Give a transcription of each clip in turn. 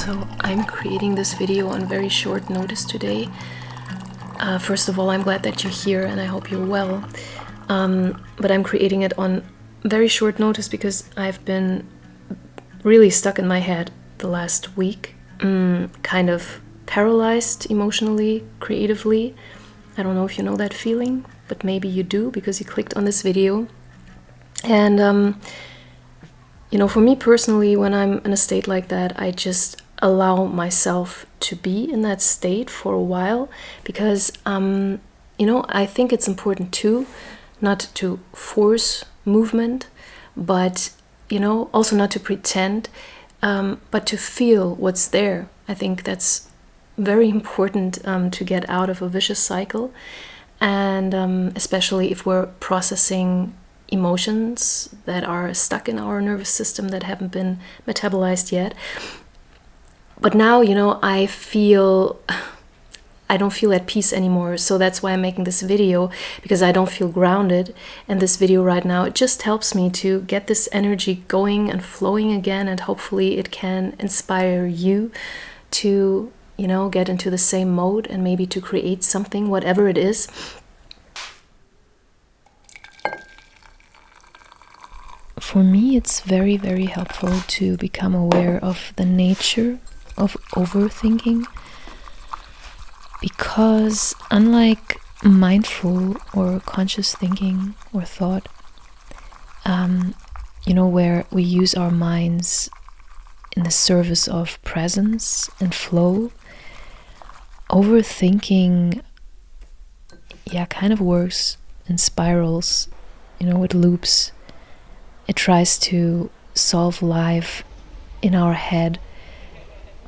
So I'm creating this video on very short notice today. First of all, I'm glad that you're here and I hope you're well. But I'm creating it on very short notice because I've been really stuck in my head the last week, kind of paralyzed emotionally, creatively. I don't know if you know that feeling, but maybe you do because you clicked on this video. And for me personally, when I'm in a state like that, I just allow myself to be in that state for a while because, I think it's important too, not to force movement, but, also not to pretend, but to feel what's there. I think that's very important to get out of a vicious cycle. And especially if we're processing emotions that are stuck in our nervous system that haven't been metabolized yet. But now, I don't feel at peace anymore. So that's why I'm making this video, because I don't feel grounded. And this video right now, it just helps me to get this energy going and flowing again. And hopefully it can inspire you to, get into the same mode and maybe to create something, whatever it is. For me, it's very, very helpful to become aware of the nature of overthinking, because unlike mindful or conscious thinking or thought, where we use our minds in the service of presence and flow, overthinking, kind of works in spirals, it loops. It tries to solve life in our head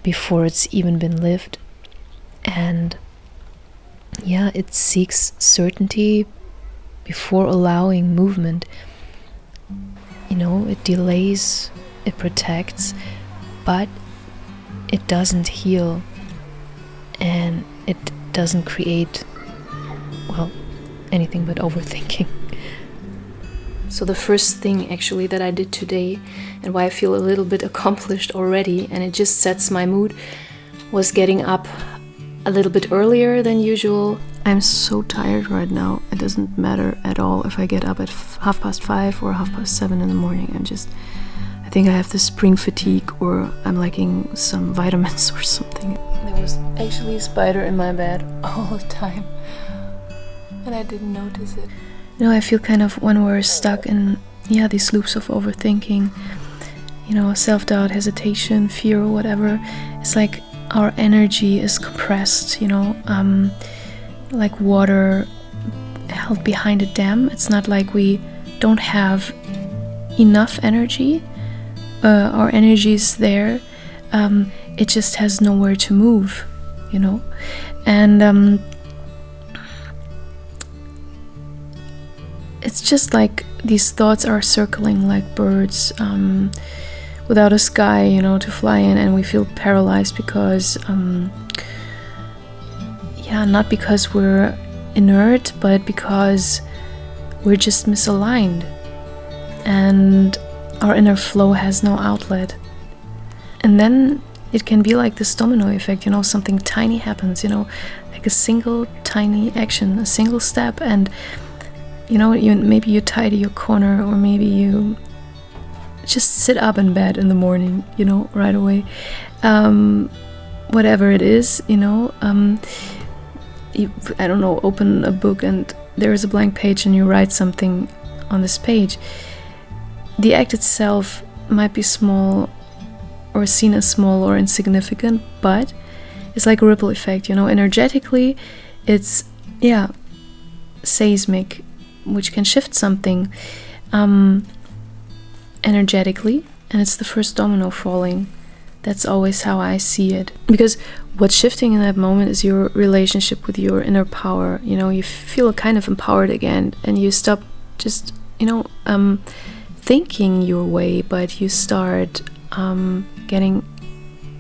before it's even been lived. And it seeks certainty before allowing movement. It delays, it protects, but it doesn't heal. And it doesn't create, anything but overthinking. So the first thing actually that I did today, and why I feel a little bit accomplished already, and it just sets my mood, was getting up a little bit earlier than usual. I'm so tired right now. It doesn't matter at all if I get up at 5:30 or 7:30 in the morning. I think I have the spring fatigue, or I'm lacking some vitamins or something. There was actually a spider in my bed all the time, and I didn't notice it. I feel kind of when we're stuck in these loops of overthinking, self-doubt, hesitation, fear, or whatever, it's like our energy is compressed, like water held behind a dam. It's not like we don't have enough energy. Our energy is there. It just has nowhere to move, and it's just like these thoughts are circling like birds without a sky, to fly in, and we feel paralyzed because, not because we're inert, but because we're just misaligned and our inner flow has no outlet. And then it can be like this domino effect, something tiny happens, like a single tiny action, a single step, and maybe you tidy your corner, or maybe you just sit up in bed in the morning, right away. Whatever it is, I don't know, open a book and there is a blank page and you write something on this page. The act itself might be small or seen as small or insignificant, but it's like a ripple effect, energetically it's, seismic, which can shift something energetically, and it's the first domino falling. That's always how I see it, because what's shifting in that moment is your relationship with your inner power. You feel kind of empowered again, and you stop just thinking your way, but you start getting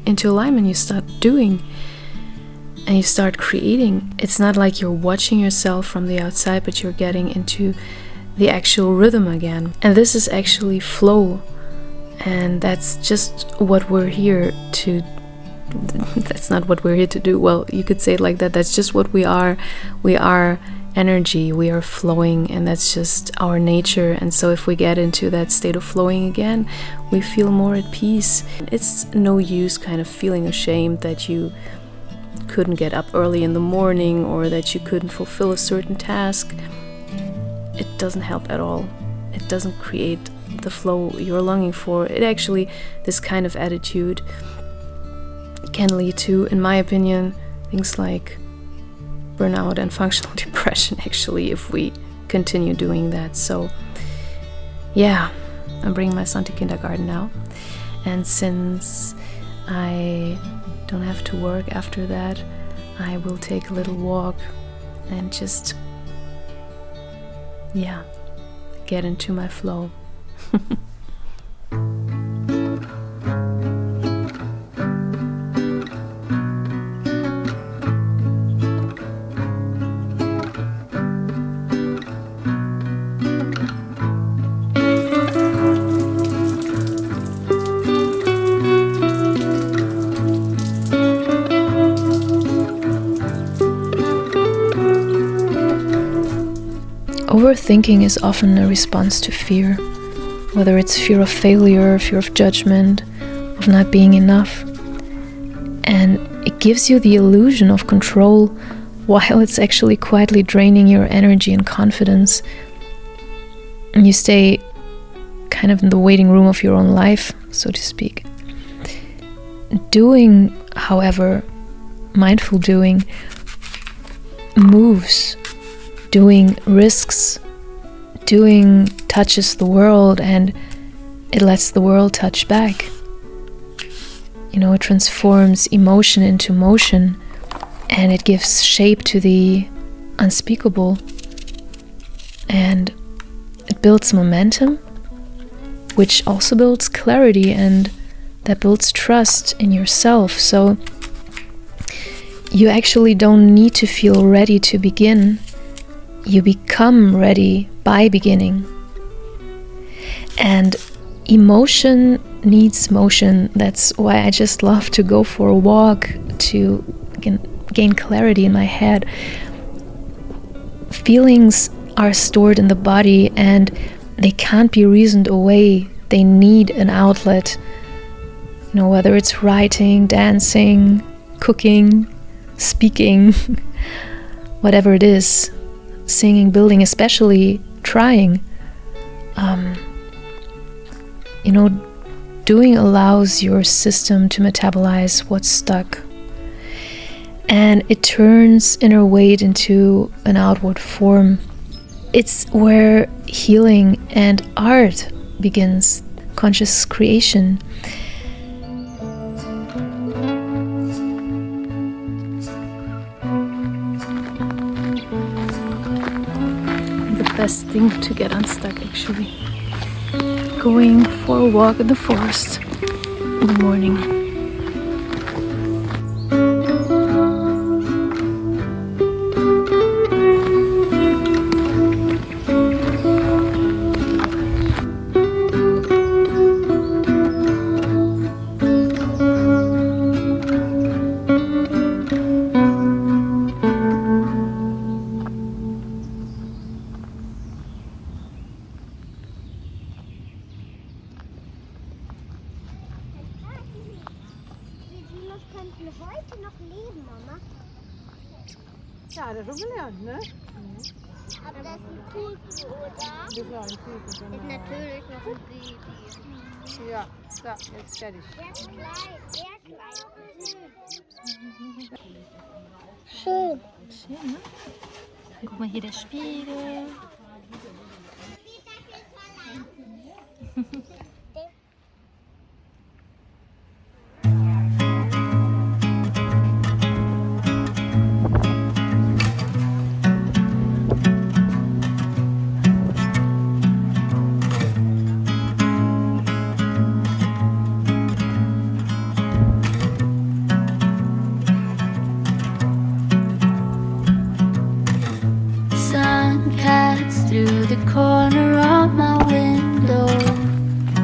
into alignment. You start doing, and you start creating. It's not like you're watching yourself from the outside, but you're getting into the actual rhythm again. And this is actually flow. And that's just what we're here to that's not what we're here to do. Well, you could say it like that. That's just what we are. We are energy, we are flowing, and that's just our nature. And so if we get into that state of flowing again, we feel more at peace. It's no use kind of feeling ashamed that you couldn't get up early in the morning or that you couldn't fulfill a certain task. It doesn't help at all. It doesn't create the flow you're longing for. It actually, this kind of attitude can lead to, in my opinion, things like burnout and functional depression, actually, if we continue doing that. So yeah, I'm bringing my son to kindergarten now, and since I don't have to work after that, I will take a little walk and just get into my flow. Overthinking is often a response to fear, whether it's fear of failure, fear of judgment, of not being enough. And it gives you the illusion of control while it's actually quietly draining your energy and confidence. And you stay kind of in the waiting room of your own life, so to speak. Doing, however, mindful doing, moves. Doing risks, doing touches the world, and it lets the world touch back. You know, it transforms emotion into motion, and it gives shape to the unspeakable, and it builds momentum, which also builds clarity, and that builds trust in yourself. So you actually don't need to feel ready to begin. You become ready by beginning. And emotion needs motion. That's why I just love to go for a walk to gain clarity in my head. Feelings are stored in the body and they can't be reasoned away. They need an outlet. You know, whether it's writing, dancing, cooking, speaking, whatever it is. Singing, building, especially trying. Doing allows your system to metabolize what's stuck. And it turns inner weight into an outward form. It's where healing and art begins, conscious creation. Best thing to get unstuck, actually. Going for a walk in the forest in the morning. Heute noch leben, Mama. Ja, das schon gelernt, ne? Aber das ist ein Pipi, oder? Das ist ja ein Pipi, Ist genau. natürlich noch ein Baby. Ja, so, jetzt fertig. Der ist klein, Schön. Schön, ne? Guck mal hier der Spiegel. Through the corner of my window,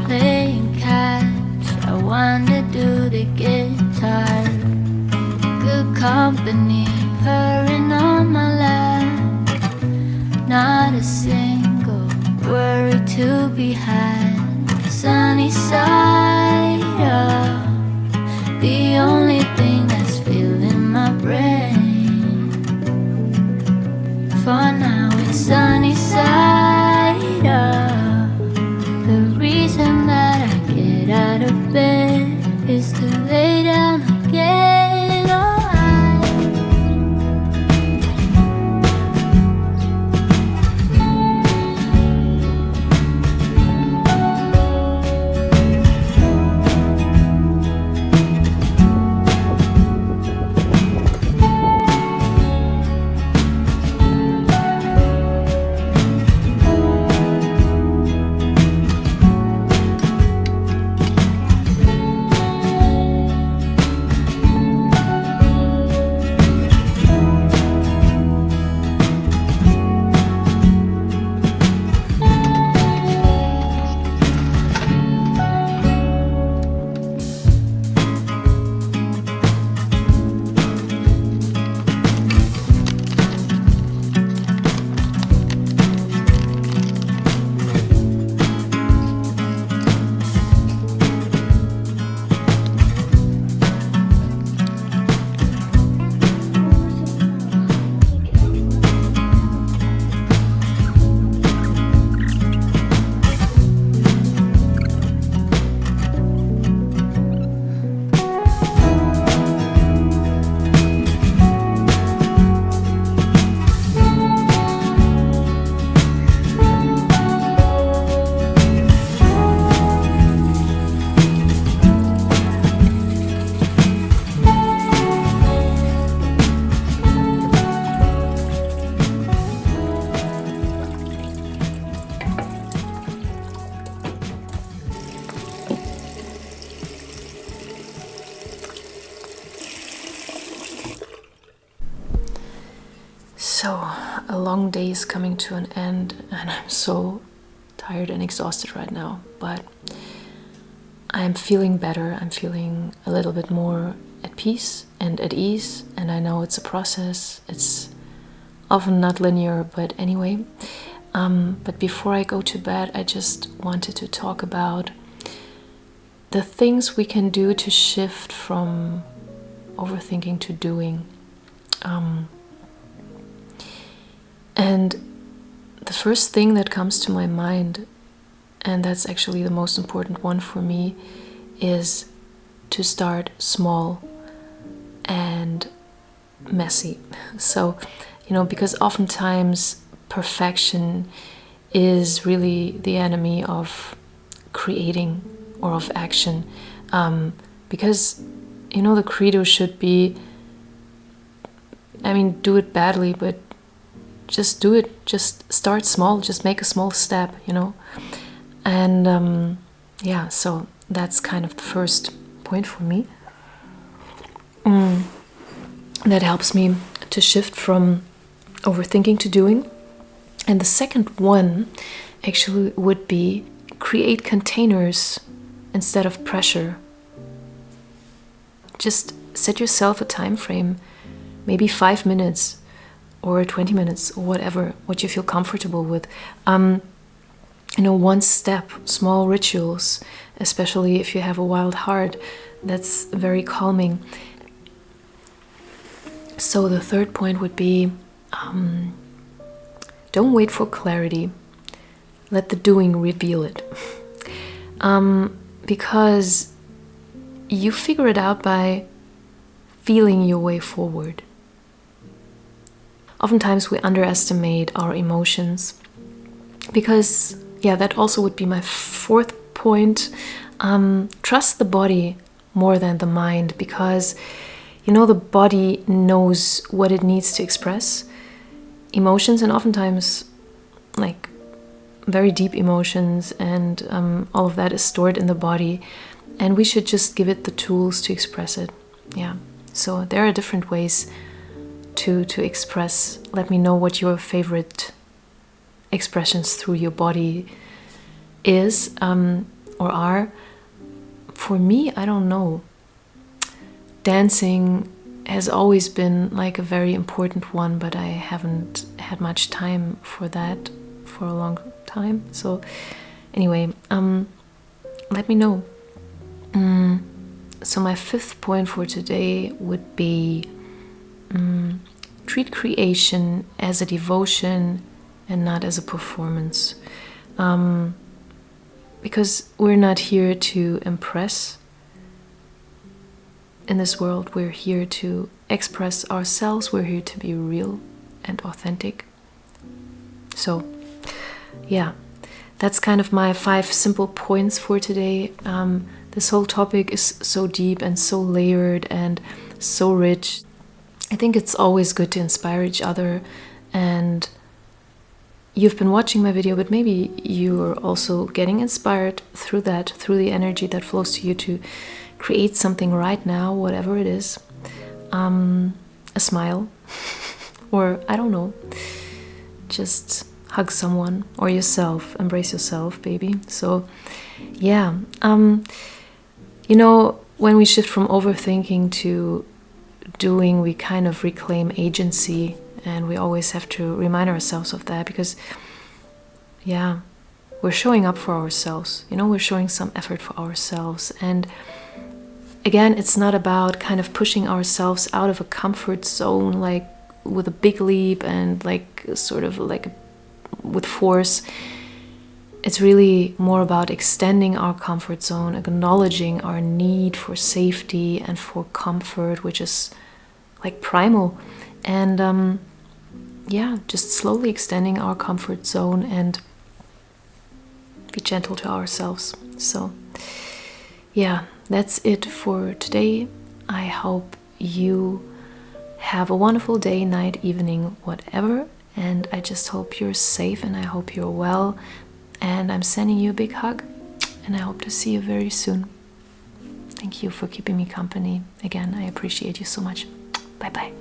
playing catch. I wonder, do they get tired company purring on my lap. Not a single worry to be had. Sunny side up, the only thing that's filling my brain. For now it's sunny side up. The reason that I get out of bed is to lay down again. Oh, So, a long day is coming to an end, and I'm so tired and exhausted right now, but I'm feeling better. I'm feeling a little bit more at peace and at ease, and I know it's a process. It's often not linear, but anyway. But before I go to bed, I just wanted to talk about the things we can do to shift from overthinking to doing. And the first thing that comes to my mind, and that's actually the most important one for me, is to start small and messy. So, because oftentimes perfection is really the enemy of creating or of action. Because, the credo should be, do it badly, but just do it. Just start small. Just make a small step, And so that's kind of the first point for me. That helps me to shift from overthinking to doing. And the second one actually would be create containers instead of pressure. Just set yourself a time frame, maybe 5 minutes or 20 minutes or whatever, what you feel comfortable with. One step, small rituals, especially if you have a wild heart, that's very calming. So the third point would be, don't wait for clarity. Let the doing reveal it. Because you figure it out by feeling your way forward. Oftentimes we underestimate our emotions because, that also would be my fourth point. Trust the body more than the mind, because, the body knows what it needs to express emotions, and oftentimes, like, very deep emotions, and all of that is stored in the body, and we should just give it the tools to express it. So there are different ways to express. Let me know what your favorite expressions through your body is or are. For me, I don't know. Dancing has always been like a very important one, but I haven't had much time for that for a long time. So anyway, let me know. So my 5th point for today would be treat creation as a devotion and not as a performance. Because we're not here to impress in this world. We're here to express ourselves. We're here to be real and authentic. So yeah, that's kind of my 5 simple points for today. This whole topic is so deep and so layered and so rich. I think it's always good to inspire each other. And you've been watching my video, but maybe you're also getting inspired through that, through the energy that flows to you to create something right now, whatever it is. A smile, or I don't know, just hug someone or yourself, embrace yourself, baby. So yeah, you know, when we shift from overthinking to doing, we kind of reclaim agency, and we always have to remind ourselves of that, because yeah, we're showing up for ourselves, you know, we're showing some effort for ourselves. And again, it's not about kind of pushing ourselves out of a comfort zone, like with a big leap and like sort of like with force. It's really more about extending our comfort zone, acknowledging our need for safety and for comfort, which is like primal. And yeah, just slowly extending our comfort zone and be gentle to ourselves. So yeah, that's it for today. I hope you have a wonderful day, night, evening, whatever. And I just hope you're safe, and I hope you're well. And I'm sending you a big hug, and I hope to see you very soon. Thank you for keeping me company. Again, I appreciate you so much. Bye-bye.